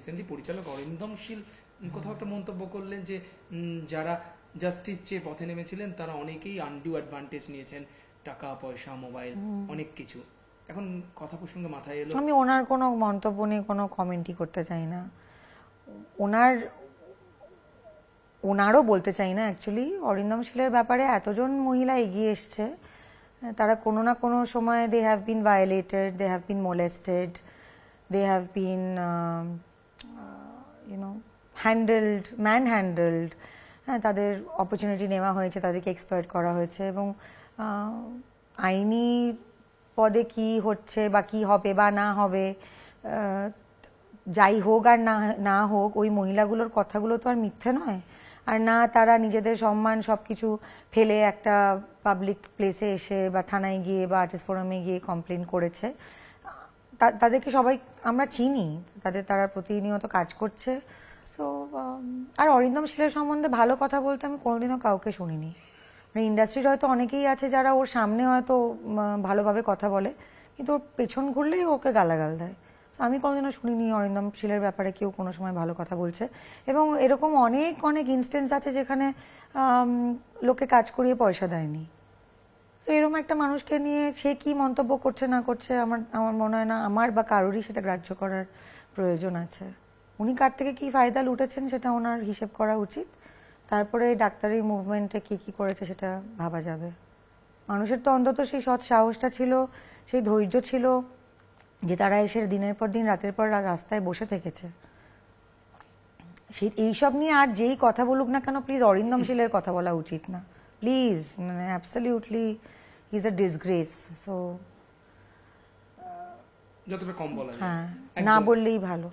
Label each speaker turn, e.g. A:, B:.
A: Recently পরিচালক অরিন্দম শীল কোথাও একটা মন্তব্য করলেন যে যারা জাস্টিস চেয়ে পথে নেমেছিলেন তারা অনেকেই আনডিউ অ্যাডভান্টেজ নিয়েছেন, টাকা পয়সা মোবাইল অনেক কিছু। এখন কথা প্রসঙ্গে মাথায় এলো,
B: আমি ওনার কোনো মন্তব্য নিয়ে কোনো কমেন্টই করতে চাই না, ওনারও বলতে চাই না অ্যাকচুয়ালি। অরিন্দম শীলের ব্যাপারে এতজন মহিলা এগিয়ে এসছে, তারা কোনো না কোনো সময় they have been violated, they have been molested, they have been manhandled, হ্যাঁ, তাদের অপরচুনিটি নেওয়া হয়েছে, তাদেরকে এক্সপ্লয়েট করা হয়েছে, এবং আইনি পদে কি হচ্ছে বা কি হবে বা না হবে, যাই হোক আর না হোক, ওই মহিলাগুলোর কথাগুলো তো আর মিথ্যে নয়। আর না তারা নিজেদের সম্মান সবকিছু ফেলে একটা পাবলিক প্লেসে এসে বা থানায় গিয়ে বা আর্টিস্ট ফোরামে গিয়ে কমপ্লেন করেছে। তাদেরকে সবাই আমরা চিনি, তারা প্রতিনিয়ত কাজ করছে। তো আর অরিন্দম শীলের সম্বন্ধে ভালো কথা বলতে আমি কোনোদিনও কাউকে শুনিনি। মানে ইন্ডাস্ট্রির হয়তো অনেকেই আছে যারা ওর সামনে হয়তো ভালোভাবে কথা বলে, কিন্তু ওর পেছন ঘুরলেই ওকে গালাগাল দেয়। আমি কোনোদিনও শুনিনি অরিন্দম শীলের ব্যাপারে কেউ কোনো সময় ভালো কথা বলছে। এবং এরকম অনেক অনেক ইনস্টেন্স আছে যেখানে লোকে কাজ করিয়ে পয়সা দেয়নি। তো এরকম একটা মানুষকে নিয়ে সে কি মন্তব্য করছে না করছে, আমার মনে হয় না আমার বা কারোরই সেটা গ্রাহ্য করার প্রয়োজন আছে। উনি কার থেকে কি ফায়দা লুটেছেন সেটা ওনার হিসেব করা উচিত, তারপরে ডাক্তারি মুভমেন্টে কি কি করেছে সেটা ভাবা যাবে। মানুষের তো অন্তত সেই সৎ সাহসটা ছিল, সেই ধৈর্য ছিল যে তারা এসে দিনের পর দিন রাতের পর রাস্তায় বসে থেকেছে। এইসব নিয়ে আর যেই কথা বলুক না কেন, প্লিজ অরিন্দম শীলের কথা বলা উচিত না, প্লিজ। মানে absolutely he is a disgrace. So
A: যতটা কম বলা যায়,
B: হ্যাঁ, না বললেই ভালো।